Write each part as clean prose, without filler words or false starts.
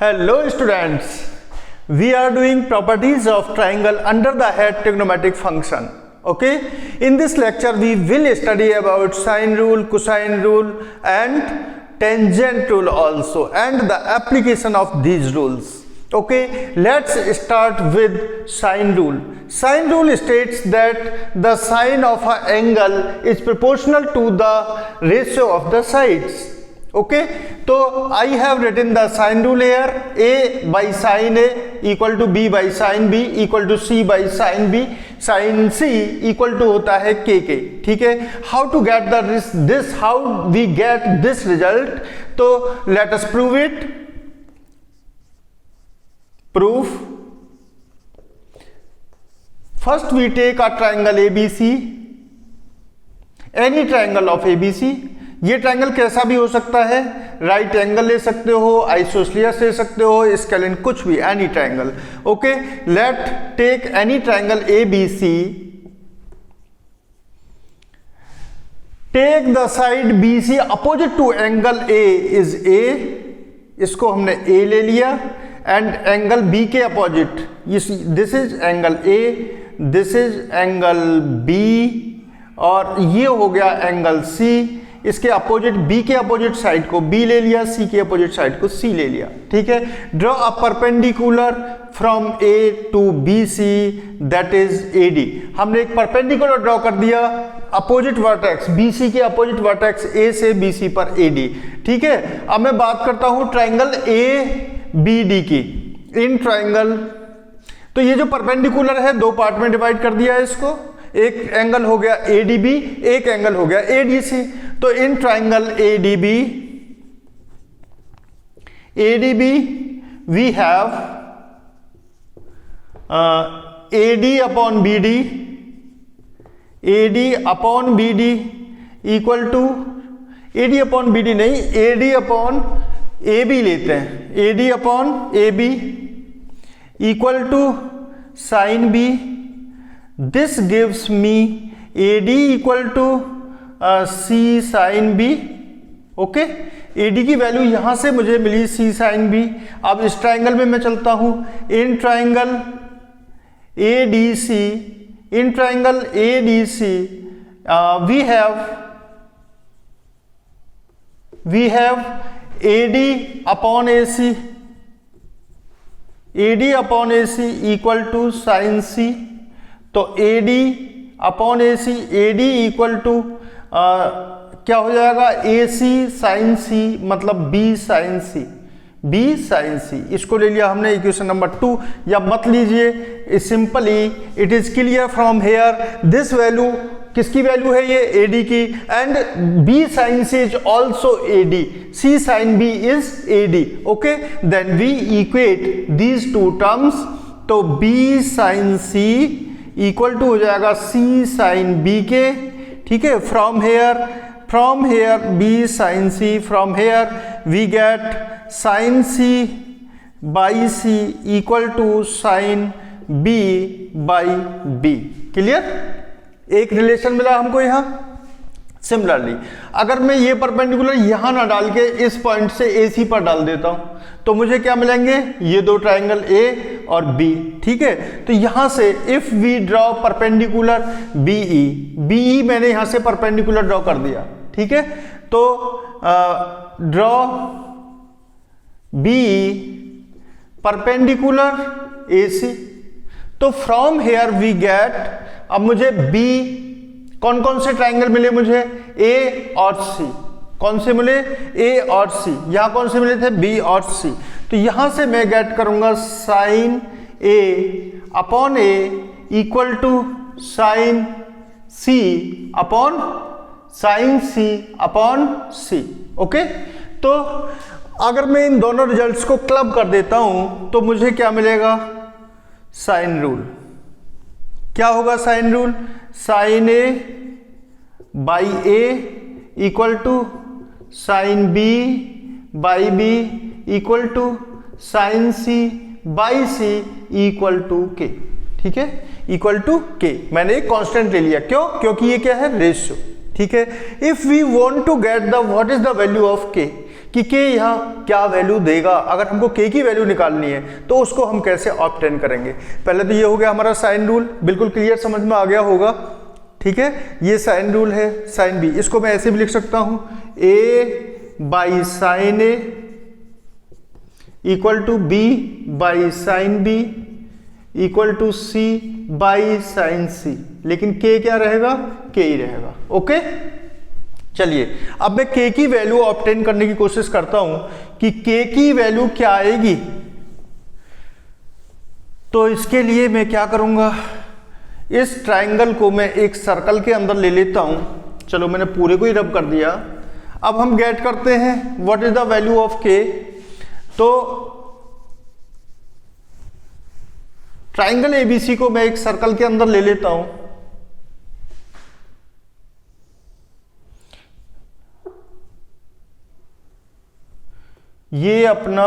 Hello students, we are doing properties of triangle under the head trigonometric function. Okay, in this lecture we will study about sine rule, cosine rule and tangent rule also and the application of these rules. Okay, let's start with sine rule. Sine rule states that the sine of an angle is proportional to the ratio of the sides. Okay, so I have written the sine rule here. A by sine A equal to B by sine B equal to C by sine B, sine C equal to होता है KK. ठीक है, how to get this how we get this result? तो let us prove it. Proof. First we take a triangle ABC, any triangle of ABC. ये triangle कैसा भी हो सकता है, राइट एंगल ले सकते हो, आइसोसेलेस ले सकते हो, स्केलिन, कुछ भी, any triangle. Okay, let take any triangle ABC. Take the side BC opposite to angle A is A. इसको हमने A ले लिया एंड एंगल B के opposite, this is angle A, this is angle B और ये हो गया angle C. इसके अपोजिट B के अपोजिट साइड को B ले लिया, C के अपोजिट साइड को C ले लिया. ठीक है, draw a perpendicular from A to BC that is AD. हमने एक परपेंडिकुलर ड्रॉ कर दिया अपोजिट वर्टेक्स BC के अपोजिट वर्टेक्स A से BC पर AD. ठीक है, अब मैं बात करता हूं ट्रायंगल ABD की. इन ट्रायंगल, तो ये जो परपेंडिकुलर है दो पार्ट में डिवाइड कर दिया है इसको. एक एंगल हो गया ADB, एक एंगल हो गया ADC. तो in triangle ADB we have AD upon BD, AD upon BD equal to, AD upon BD नहीं, AD अपॉन AB लेते हैं. AD upon AB equal to sine B. This gives me AD equal to C sin B. Okay, AD की value यहां से मुझे मिली C sin B. अब इस triangle में मैं चलता हूं. In triangle ADC, in triangle ADC we have AD upon AC, AD upon AC equal to sin C. तो AD upon AC, AD equal to क्या हो जाएगा, AC साइन C मतलब B sine C, B sine C. इसको ले लिया हमने equation number 2. या मत लीजिए, simply it is clear from here this value किसकी वैल्यू है, ये AD की, and B sine C is also AD, C sine B is AD. Okay, then we equate these two terms. तो B sine C equal to हो जाएगा C sine B के. ठीक है, from here B sine C, from here we get sine C by C equal to sine B by B. Clear, एक relation मिला हमको यहां. सिमिलरली अगर मैं ये परपेंडिकुलर यहां ना डाल के इस पॉइंट से AC पर डाल देता हूं तो मुझे क्या मिलेंगे, ये दो ट्राइंगल A और B. ठीक है, तो यहां से if we draw perpendicular BE मैंने यहां से परपेंडिकुलर ड्रॉ कर दिया. ठीक है, तो ड्रॉ BE परपेंडिकुलर AC. तो फ्रॉम हेयर वी गेट, अब मुझे B, कौन कौन से ट्राइंगल मिले मुझे, A और C. कौन से मिले, A और C. यहां कौन से मिले थे, B और C. तो यहां से मैं गेट करूंगा sine A upon A equal to sine C upon sine C upon C. Okay, तो अगर मैं इन दोनों रिजल्ट्स को क्लब कर देता हूं तो मुझे क्या मिलेगा, साइन रूल. क्या होगा sine rule, sine A by A equal to sine B by B equal to sine C by C equal to K. ठीक है, इक्वल टू K. मैंने एक कांस्टेंट ले लिया, क्यों, क्योंकि ये क्या है, रेशियो. ठीक है, if we want to get the what is the value of K, कि k यहाँ क्या वैल्यू देगा। अगर हमको k की वैल्यू निकालनी है तो उसको हम कैसे ऑब्टेन करेंगे। पहले तो ये हो गया हमारा साइन रूल, बिल्कुल क्लियर समझ में आ गया होगा, ठीक है। ये साइन रूल है, साइन बी, इसको मैं ऐसे भी लिख सकता हूं a बाई sine A equal to b बाई sine B equal to c बाई साइन c, लेकिन k क्या रहेगा, k ही रहेगा। ओके, चलिए अब मैं k की वैल्यू ऑब्टेन करने की कोशिश करता हूं कि k की वैल्यू क्या आएगी। तो इसके लिए मैं क्या करूंगा, इस ट्राइंगल को मैं एक सर्कल के अंदर ले लेता हूं। चलो मैंने पूरे को ही रब कर दिया। अब हम गेट करते हैं what is the value of k। तो ट्राइंगल एबीसी को मैं एक सर्कल के अंदर ले लेता हूं। ये अपना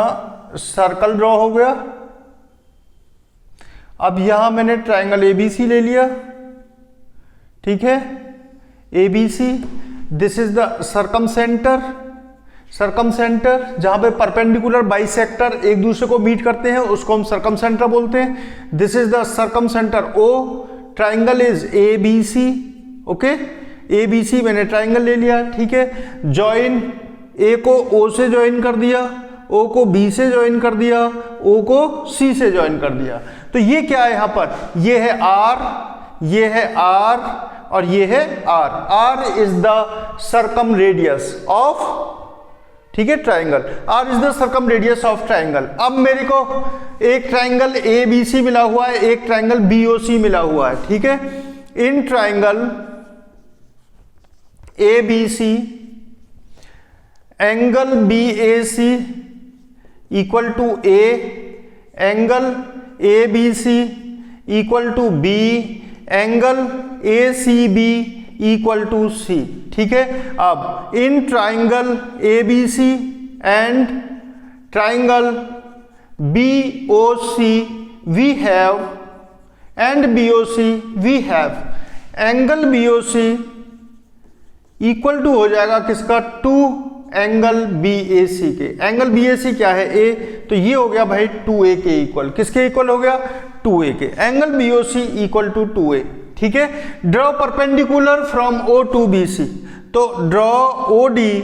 सर्कल ड्रॉ हो गया। अब यहां मैंने ट्राइंगल एबीसी ले लिया, ठीक है। ABC, this is the circum centre, जहां पे परपेंडिकुलर बाइसेक्टर एक दूसरे को मीट करते हैं उसको हम सर्कम सेंटर बोलते हैं। This is the circumcentre O, triangle is A B C. Okay, A B C मैंने ट्राइंगल ले लिया, ठीक है। जॉइन ए को ओ से ज्वाइन कर दिया, ओ को बी से ज्वाइन कर दिया, ओ को सी से ज्वाइन कर दिया। तो ये क्या है यहां पर, ये है आर, ये है आर और ये है R. R is the circumradius of, ठीक है, triangle. R is the circumradius of triangle. अब मेरे को एक ट्राइंगल ए बी सी मिला हुआ है, एक ट्राइंगल बी ओ सी मिला हुआ है, ठीक है। In triangle A B C angle B A C equal to A, angle A B C equal to B, angle A C B equal to C, ठीक है। अब in triangle A B C and triangle B O C we have, and B O C we have angle B O C equal to हो जाएगा किसका, two angle B A C के। Angle B A सी क्या है, ए, तो ये हो गया भाई 2a के इक्वल, किसके इक्वल हो गया, 2a के। Angle B O C equal to 2a, ठीक है। Draw perpendicular from O to B C, तो draw O D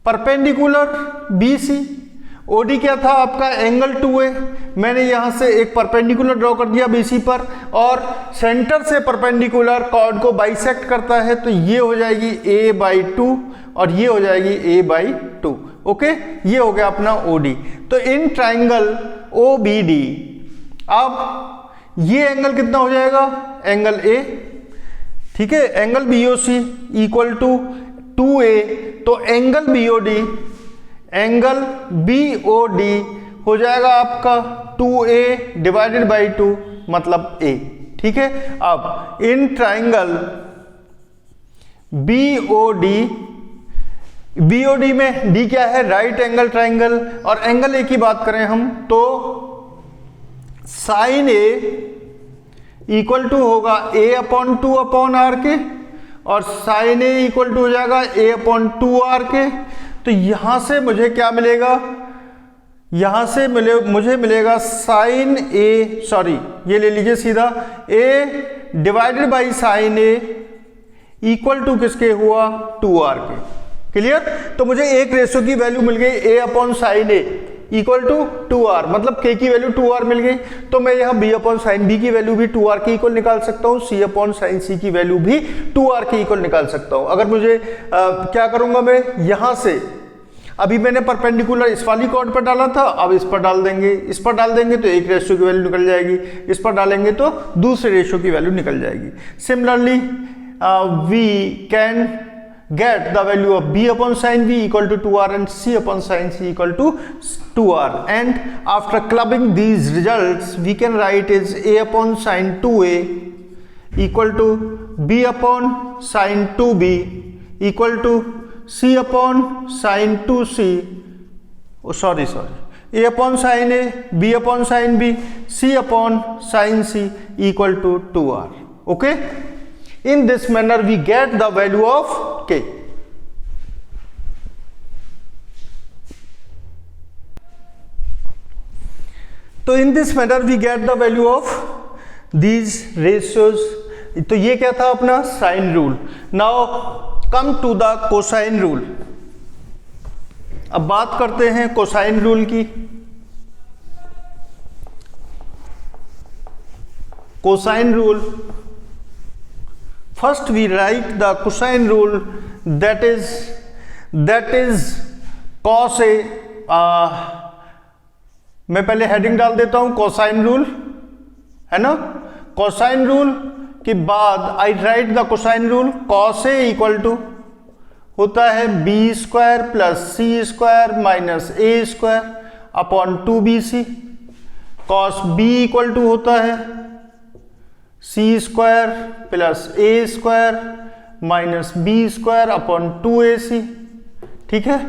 perpendicular B C. O D क्या था आपका, एंगल 2a, मैंने यहां से एक परपेंडिकुलर ड्रॉ कर दिया बीसी पर, और सेंटर से परपेंडिकुलर कॉर्ड को बाइसेक्ट करता है, तो ये हो जाएगी a/2 और ये हो जाएगी a/2। ओके, ये हो गया अपना OD। तो इन ट्राइंगल OBD अब ये एंगल कितना हो जाएगा, एंगल A, ठीक है। Angle BOC equal to 2a, तो एंगल BOD, एंगल BOD हो जाएगा आपका 2a डिवाइडेड बाई 2 मतलब a, ठीक है। अब इन ट्राइंगल BOD में D क्या है, राइट एंगल ट्राइंगल, और एंगल A की बात करें हम तो साइन A इक्वल टू होगा a/2/r के, और साइन A इक्वल टू हो जाएगा a/2r के। तो यहां से मुझे क्या मिलेगा, यहां से मुझे मिलेगा साइन A, सॉरी ये ले लीजिए सीधा, a divided by sine A equal to किसके हुआ, 2r के। क्लियर, तो मुझे एक रेशियो की वैल्यू मिल गई a/sin A equal to 2r, मतलब k की वैल्यू 2r मिल गई। तो मैं यहाँ b/sin B की वैल्यू भी 2r के इक्वल निकाल सकता हूँ, c/sin C की वैल्यू भी 2r के इक्वल निकाल सकता हूँ। अगर मुझे क्या करूंगा मैं, यहां से अभी मैंने परपेंडिकुलर इस वाली कॉर्ड पर डाला था, अब इस पर डाल देंगे, इस पर डाल देंगे तो एक रेशियो की वैल्यू निकल जाएगी, इस पर डालेंगे तो दूसरे रेशियो की वैल्यू निकल जाएगी। Similarly we can get the value of b/sin B equal to 2r and c/sin C equal to 2r, and after clubbing these results we can write is a/sin 2a equal to b/sin 2b equal to c/sin 2c, oh sorry a/sin A, b/sin B, c/sin C equal to 2r. Okay, in this manner we get the value of k. तो in this manner we get the value of these ratios. तो ये क्या था अपना sine rule. Now come to the cosine rule. अब बात करते हैं कोसाइन रूल की। Cosine rule, first we write the cosine rule, that is cos A, मैं पहले हेडिंग डाल देता हूं कोसाइन रूल, है ना। कोसाइन रूल के बाद I write the cosine rule, cos A equal to होता है B square plus C square minus A square upon 2bc। Cos B equal to होता है C square plus A square minus B square upon 2ac। ठीक है।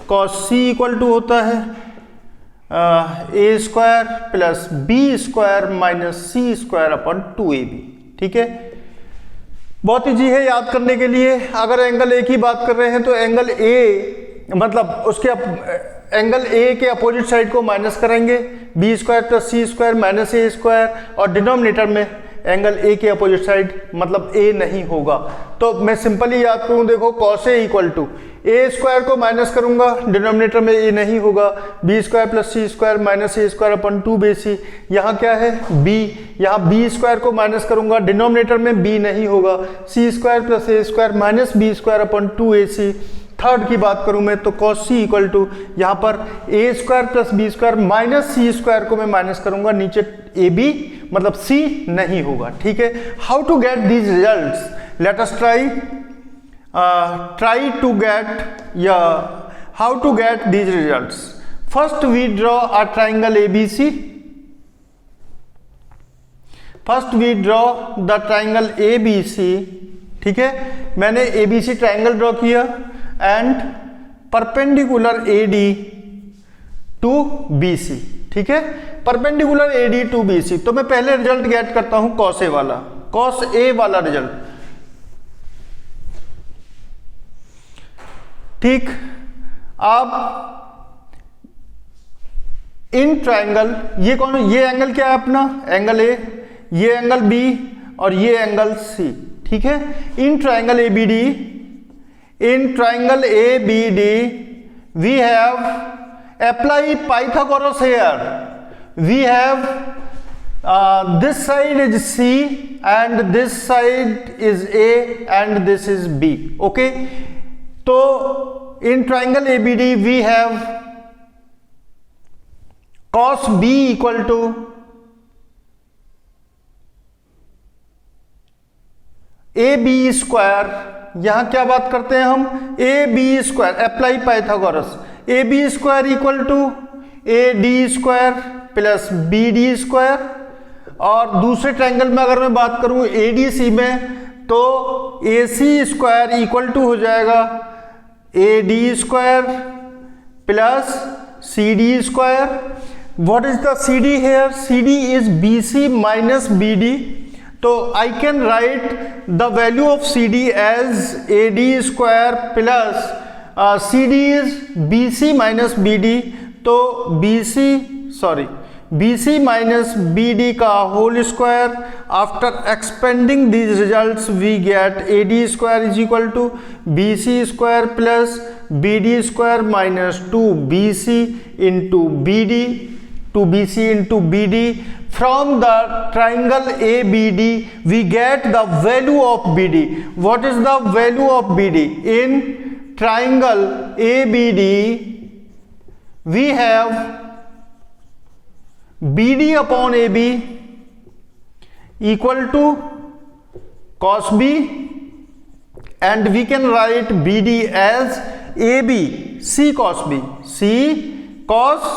Cos C equal to होता है A square plus B square minus C square upon 2ab। ठीक है। बहुत easy है याद करने के लिए। अगर एंगल ए की बात कर रहे हैं तो एंगल ए मतलब उसके एंगल ए के अपोजिट साइड को माइनस करेंगे, B square plus C square minus A square, और डिनोमिनेटर में एंगल ए के अपोजिट साइड मतलब ए नहीं होगा। तो मैं सिंपली याद करूं, देखो cos A equal to A square को माइनस करूंगा, डिनोमिनेटर में ए नहीं होगा, B square plus C square minus A square upon 2bc। यहाँ क्या है बी, यहाँ बी स्क्वायर को माइनस करूंगा, डिनोमिनेटर में बी नहीं होगा, C square plus A square minus B square upon 2ac। Third की बात करूं मैं तो कॉस सी इक्वल टू यहाँ पर A square plus B square minus C square को मैं माइनस करूंगा, नीचे ए बी मतलब सी नहीं होगा। ठीक है। How to get these results, let us try to get how to get these results. First we draw a triangle ABC. First we draw the triangle ABC. ठीक है। मैंने ABC ट्राइंगल ड्रॉ किया and perpendicular AD to BC। ठीक है। Perpendicular AD to BC। तो मैं पहले result gate करता हूं कॉस ए वाला, कॉस ए वाला रिजल्ट। ठीक। अब इन ट्राइंगल, ये कौन, ये एंगल क्या है अपना, एंगल ए, ये एंगल बी और ये एंगल सी। ठीक है। In triangle ABD, in triangle ABD we have apply Pythagoras here. We have this side is C and this side is A and this is B. Okay. तो in triangle ABD we have cos B equal to AB square. यहां क्या बात करते हैं हम, AB square, apply Pythagoras, AB square equal to AD square plus BD square. और दूसरे triangle में अगर मैं बात करूं ADC में तो AC स्क्वायर इक्वल टू हो जाएगा AD square plus CD square. What is the CD here, CD is BC minus BD। तो I can write the value of CD as AD square plus CD is BC minus BD। तो BC minus BD का whole square. After expanding these results we get AD square is equal to BC square plus BD square minus 2BC into BD। From the triangle ABD we get the value of BD। What is the value of BD? In triangle ABD we have BD upon AB equal to cos B, and we can write BD as AB C cos B, C cos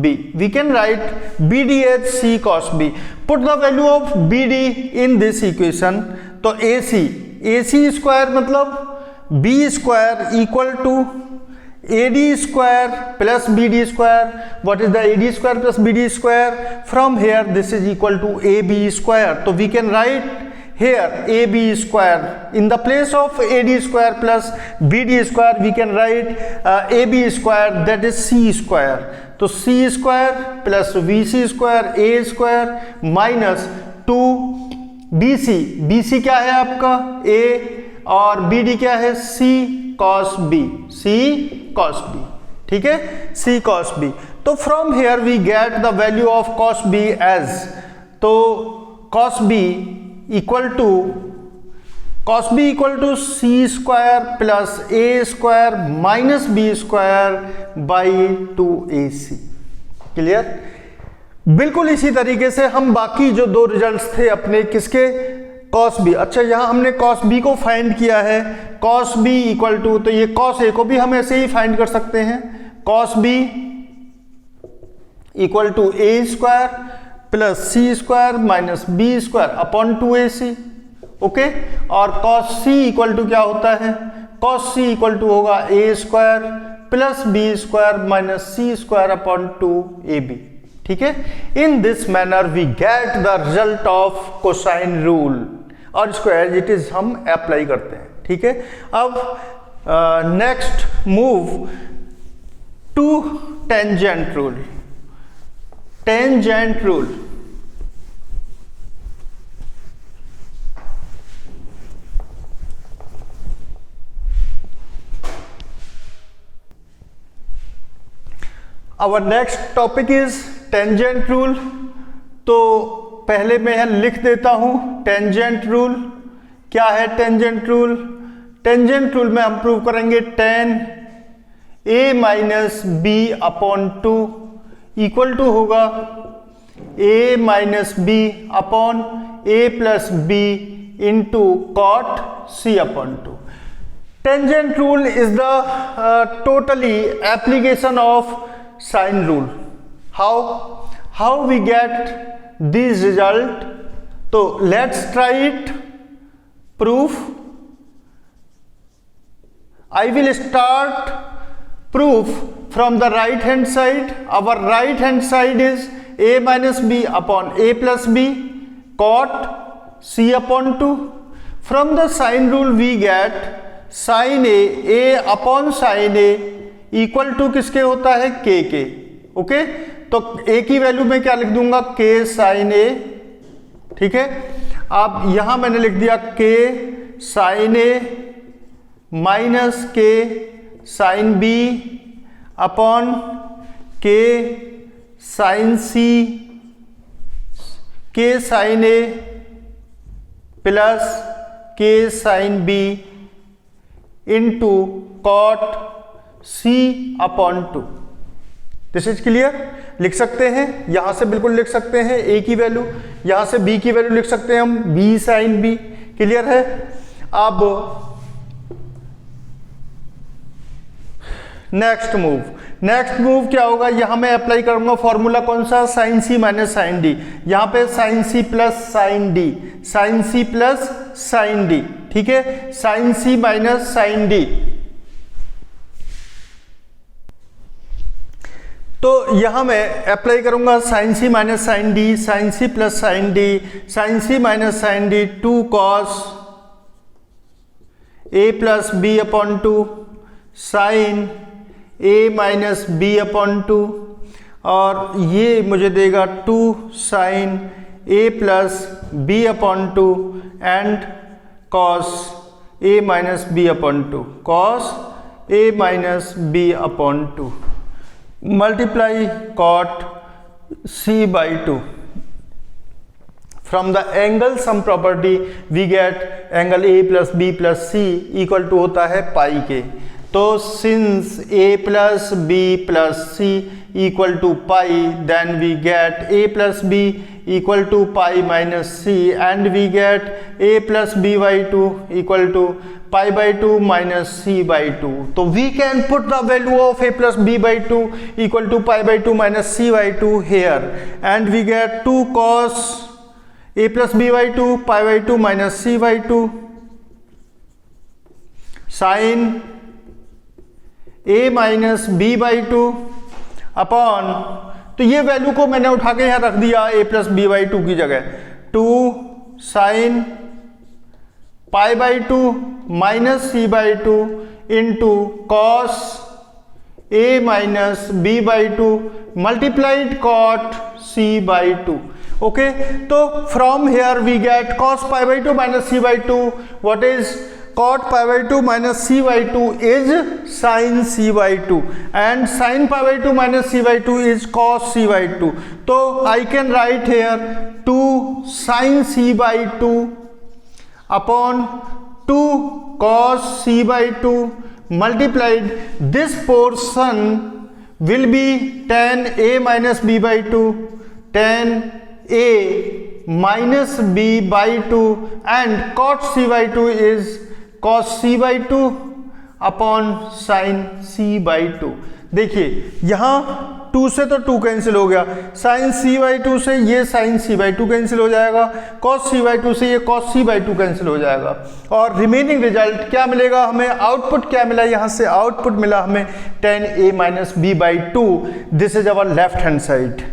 B. We can write BD as C cos B. Put the value of BD in this equation. तो AC square मतलब B square equal to AD square plus BD square. What is the AD square plus BD square? From here this is equal to AB square. So we can write here AB square in the place of AD square plus BD square we can write AB square, that is C square. तो C square plus B C square A square minus 2 B C क्या है आपका ए और B D क्या है C cos B, ठीक है, C cos B. तो from here we get the value of cos B as, तो cos B equal to C square plus A square minus B square by 2ac। Clear? बिल्कुल इसी तरीके से हम बाकी जो दो रिजल्ट्स थे अपने किसके, कॉस बी। अच्छा, यहां हमने कॉस बी को फाइंड किया है, कॉस बी इक्वल टू, तो ये कॉस ए को भी हम ऐसे ही फाइंड कर सकते हैं, cos B equal to A square plus C square minus B square upon 2ac। Okay, और कॉस सी इक्वल टू क्या होता है, कॉस सी इक्वल टू होगा A square plus B square minus C square upon 2ab। ठीक है, in this manner we get the result of cosine rule, और इसको as it is हम apply करते हैं। ठीक है, अब next move to tangent rule. Tangent rule, our next topic is tangent rule। तो पहले मैं यहां लिख देता हूं टेंजेंट रूल। क्या है टेंजेंट रूल? टेंजेंट रूल में हम प्रूव करेंगे tan a minus B upon 2 equal to होगा a minus B upon a plus B into cot c upon 2। Tangent rule is the totally application of sine rule। how we get this result? तो let's try it, proof। I will start proof from the right hand side। our right hand side is a minus b upon a plus b cot c upon 2। from the sine rule we get sin a upon sin a equal to किसके होता है, के के। Okay, तो a की value में क्या लिख दूंगा, k साइन a। ठीक है, अब यहां मैंने लिख दिया k sine a minus k sine b upon k sine c, k sine a plus k sine b into cot c upon 2। This is clear? लिख सकते हैं, यहां से बिल्कुल लिख सकते हैं a की वैल्यू, यहां से b की वैल्यू लिख सकते हैं हम b साइन b। क्लियर है? अब नेक्स्ट मूव क्या होगा, यहां मैं अप्लाई करूंगा फॉर्मूला कौन सा, sine C minus sine D. यहां पे sine C plus sine D, sine C plus sine D. ठीक है, sine C minus sine D. तो यहां मैं अप्लाई करूंगा sine C minus sine D, sine C plus sine D, sine C minus sine D 2 cos A plus B upon 2 sine A minus B upon 2, और ये मुझे देगा 2 sine A plus B upon 2 and cos A minus B upon 2, cos A minus B upon 2 multiply cot c by 2। from the angle sum property we get angle a plus b plus c equal to होता है पाई के। तो since a plus b plus c equal to pi, then we get a plus b equal to pi minus c, and we get a plus b by 2 equal to pi by 2 minus c by 2। तो we can put the value of a plus b by 2 equal to pi by 2 minus c by 2 here, and we get 2 cos a plus b by 2 pi by 2 minus c by 2 sin a minus b by 2 upon, तो ये value को मैंने उठा के यहां रख दिया a plus B by 2 की जगह, 2 sine pi by 2 minus C by 2 into cos a minus b by 2 multiplied cot c by 2. Okay, so from here we get cos pi by 2 minus c by 2. What is cot pi by 2 minus c by 2 is sin c by 2, and sin pi by 2 minus c by 2 is cos c by 2. So I can write here 2 sin c by 2 upon 2 cos c by 2 multiplied, this portion will be tan a minus b by 2, tan a minus b by 2, and cot c by 2 is cos c by 2 upon sin c by 2. देखिए यहाँ 2 से तो 2 cancel हो गया, sin c by 2 से ये sin c by 2 cancel हो जाएगा, cos c by 2 से ये cos c by 2 कैंसिल हो जाएगा, और रिमेनिंग रिजल्ट क्या मिलेगा हमें, आउटपुट क्या मिला, यहाँ से आउटपुट मिला हमें tan a minus b by 2. This is our left hand side.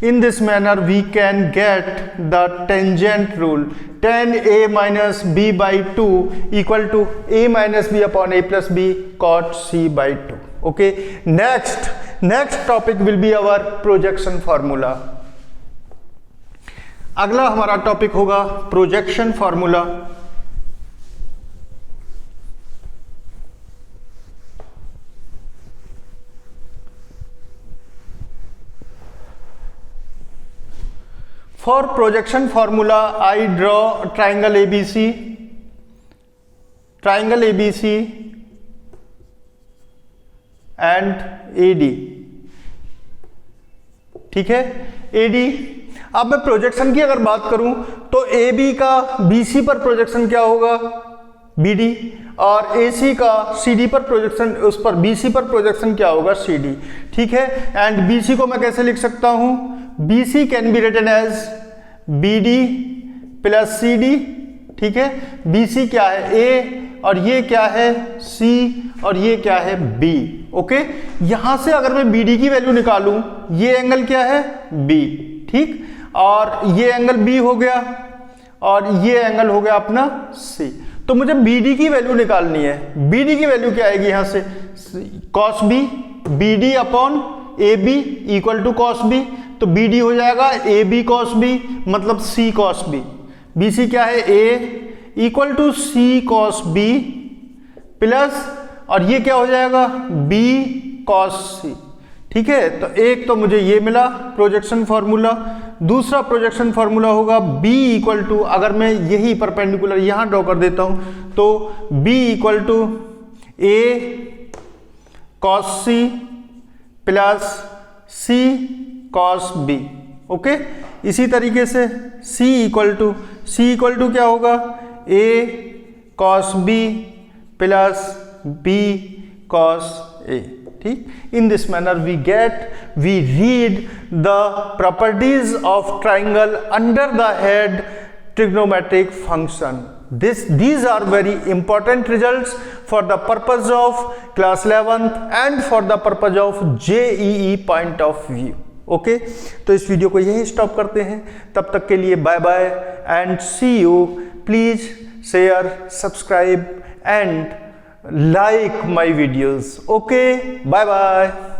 In this manner we can get the tangent rule, tan a minus b by 2 equal to a minus b upon a plus b cot c by 2. Okay, next topic will be our projection formula. अगला हमारा topic होगा projection formula. For projection formula, I draw triangle ABC and AD. ठीक है, AD. अब मैं projection की अगर बात करूं तो AB का BC पर प्रोजेक्शन क्या होगा, BD, और AC का CD पर प्रोजेक्शन, उस पर BC पर प्रोजेक्शन क्या होगा, CD. ठीक है, एंड BC को मैं कैसे लिख सकता हूं, BC can be written as BD plus CD. ठीक है, BC क्या है A और ये क्या है C और ये क्या है B. ओके, यहां से अगर मैं BD की वैल्यू निकालूं, ये एंगल क्या है B. ठीक, और ये एंगल B हो गया और ये एंगल हो गया अपना C. तो मुझे BD की वैल्यू निकालनी है. BD की वैल्यू क्या आएगी यहां से, cos B, BD upon AB equal to cos B. तो BD हो जाएगा AB cos B मतलब C cos B. BC क्या है A equal to C cos B plus, और ये क्या हो जाएगा B cos C. ठीक है, तो एक तो मुझे ये मिला प्रोजेक्शन फॉर्मूला. दूसरा प्रोजेक्शन फॉर्मूला होगा B इक्वल टू, अगर मैं यही परपेंडिकुलर यहां ड्रॉ कर देता हूं तो B equal to A cos C plus C cos B. Okay, इसी तरीके से C इक्वल टू क्या होगा, A cos B plus B cos A. ठीक, in this manner we read the properties of triangle under the head trigonometric function. These are very important results for the purpose of class 11th and for the purpose of JEE point of view. Okay, तो इस video को यहीं stop करते हैं. तब तक के लिए bye bye and see you. Please share, subscribe and like my videos. Okay, bye bye.